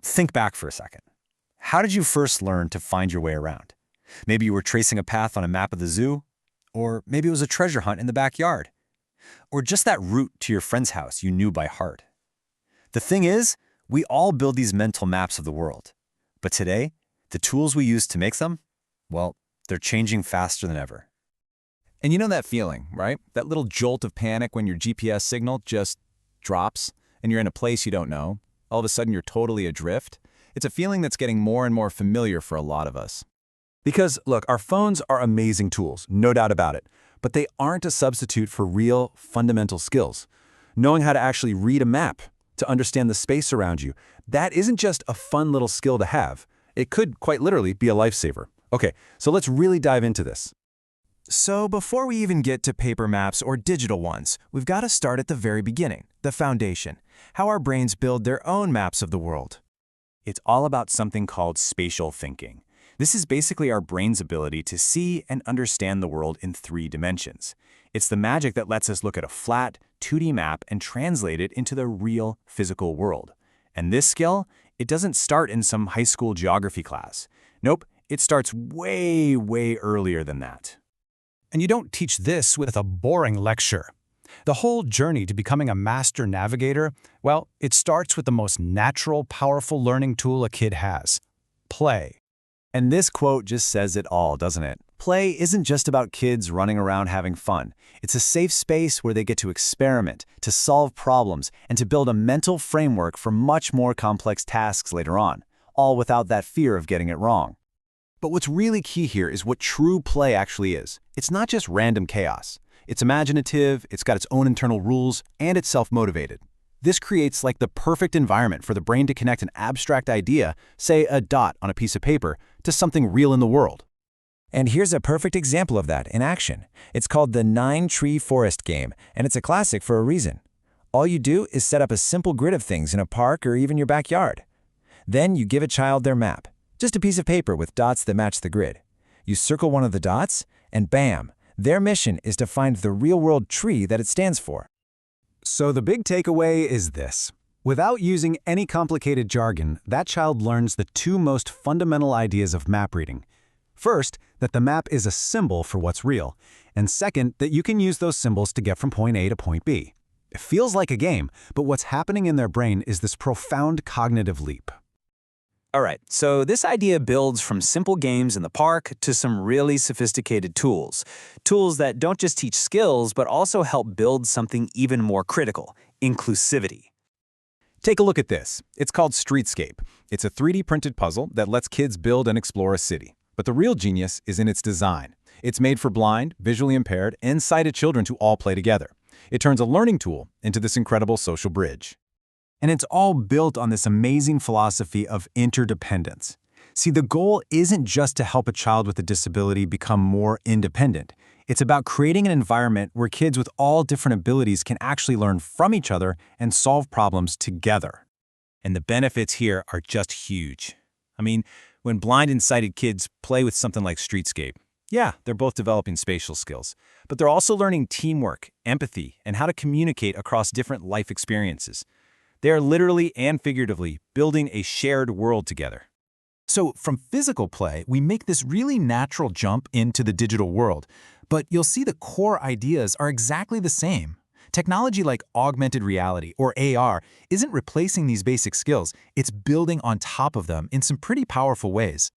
Think back for a second. How did you first learn to find your way around? Maybe you were tracing a path on a map of the zoo, or maybe it was a treasure hunt in the backyard, or just that route to your friend's house you knew by heart. The thing is, we all build these mental maps of the world. But today, the tools we use to make them, well, they're changing faster than ever. And you know that feeling, right? That little jolt of panic when your GPS signal just drops and you're in a place you don't know. All of a sudden, you're totally adrift. It's a feeling that's getting more and more familiar for a lot of us. Because, look, our phones are amazing tools, no doubt about it, but they aren't a substitute for real, fundamental skills. Knowing how to actually read a map, to understand the space around you, that isn't just a fun little skill to have. It could, quite literally, be a lifesaver. Okay, so let's really dive into this. So before we even get to paper maps or digital ones, we've got to start at the very beginning, the foundation, how our brains build their own maps of the world. It's all about something called spatial thinking. This is basically our brain's ability to see and understand the world in 3 dimensions. It's the magic that lets us look at a flat, 2D map and translate it into the real, physical world. And this skill, it doesn't start in some high school geography class. Nope, it starts way, way earlier than that. And you don't teach this with a boring lecture. The whole journey to becoming a master navigator, well, it starts with the most natural, powerful learning tool a kid has: play. And this quote just says it all, doesn't it? Play isn't just about kids running around having fun. It's a safe space where they get to experiment, to solve problems, and to build a mental framework for much more complex tasks later on, all without that fear of getting it wrong. But what's really key here is what true play actually is. It's not just random chaos. It's imaginative, it's got its own internal rules, and it's self-motivated. This creates like the perfect environment for the brain to connect an abstract idea, say a dot on a piece of paper, to something real in the world. And here's a perfect example of that in action. It's called the 9-tree forest game, and it's a classic for a reason. All you do is set up a simple grid of things in a park or even your backyard. Then you give a child their map, just a piece of paper with dots that match the grid. You circle one of the dots, and bam, their mission is to find the real-world tree that it stands for. So the big takeaway is this. Without using any complicated jargon, that child learns the 2 most fundamental ideas of map reading. First, that the map is a symbol for what's real, and second, that you can use those symbols to get from point A to point B. It feels like a game, but what's happening in their brain is this profound cognitive leap. All right, so this idea builds from simple games in the park to some really sophisticated tools. Tools that don't just teach skills, but also help build something even more critical: inclusivity. Take a look at this. It's called Streetscape. It's a 3D printed puzzle that lets kids build and explore a city. But the real genius is in its design. It's made for blind, visually impaired, and sighted children to all play together. It turns a learning tool into this incredible social bridge. And it's all built on this amazing philosophy of interdependence. See, the goal isn't just to help a child with a disability become more independent. It's about creating an environment where kids with all different abilities can actually learn from each other and solve problems together. And the benefits here are just huge. I mean, when blind and sighted kids play with something like Streetscape, yeah, they're both developing spatial skills, but they're also learning teamwork, empathy, and how to communicate across different life experiences. They are literally and figuratively building a shared world together. So from physical play, we make this really natural jump into the digital world, but you'll see the core ideas are exactly the same. Technology like augmented reality, or AR, isn't replacing these basic skills, it's building on top of them in some pretty powerful ways.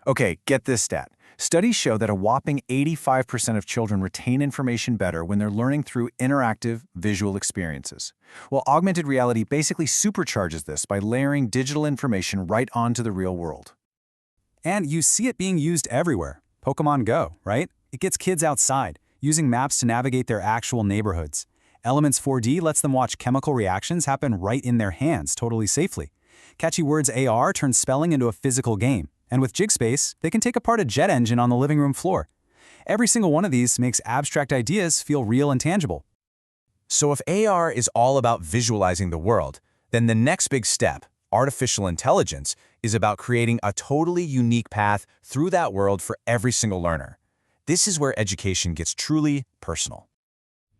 Okay, get this stat. Studies show that a whopping 85% of children retain information better when they're learning through interactive, visual experiences. Well, augmented reality basically supercharges this by layering digital information right onto the real world. And you see it being used everywhere. Pokémon Go, right? It gets kids outside, using maps to navigate their actual neighborhoods. Elements 4D lets them watch chemical reactions happen right in their hands, totally safely. Catchy Words AR turns spelling into a physical game. And with JigSpace, they can take apart a jet engine on the living room floor. Every single one of these makes abstract ideas feel real and tangible. So if AR is all about visualizing the world, then the next big step, artificial intelligence, is about creating a totally unique path through that world for every single learner. This is where education gets truly personal.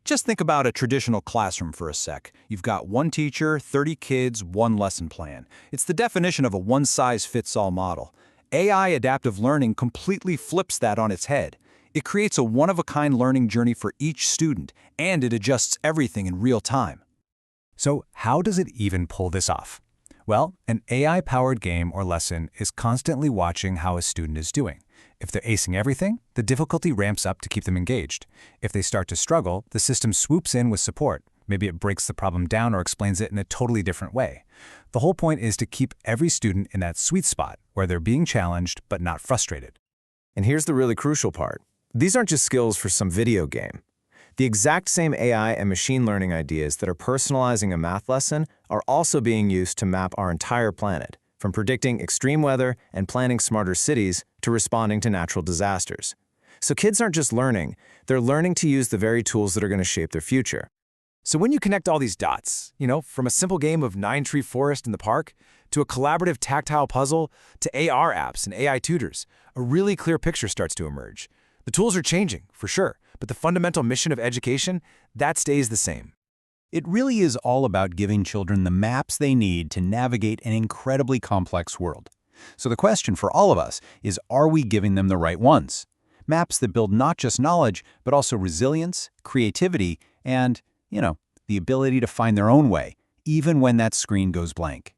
Just think about a traditional classroom for a sec. You've got one teacher, 30 kids, one lesson plan. It's the definition of a one-size-fits-all model. AI adaptive learning completely flips that on its head. It creates a one-of-a-kind learning journey for each student, and it adjusts everything in real time. So how does it even pull this off? Well, an AI-powered game or lesson is constantly watching how a student is doing. If they're acing everything, the difficulty ramps up to keep them engaged. If they start to struggle, the system swoops in with support. Maybe it breaks the problem down or explains it in a totally different way. The whole point is to keep every student in that sweet spot where they're being challenged but not frustrated. And here's the really crucial part. These aren't just skills for some video game. The exact same AI and machine learning ideas that are personalizing a math lesson are also being used to map our entire planet, from predicting extreme weather and planning smarter cities to responding to natural disasters. So kids aren't just learning, they're learning to use the very tools that are going to shape their future. So when you connect all these dots, from a simple game of 9-tree forest in the park, to a collaborative tactile puzzle, to AR apps and AI tutors, a really clear picture starts to emerge. The tools are changing, for sure, but the fundamental mission of education, that stays the same. It really is all about giving children the maps they need to navigate an incredibly complex world. So the question for all of us is, are we giving them the right ones? Maps that build not just knowledge, but also resilience, creativity, and, the ability to find their own way, even when that screen goes blank.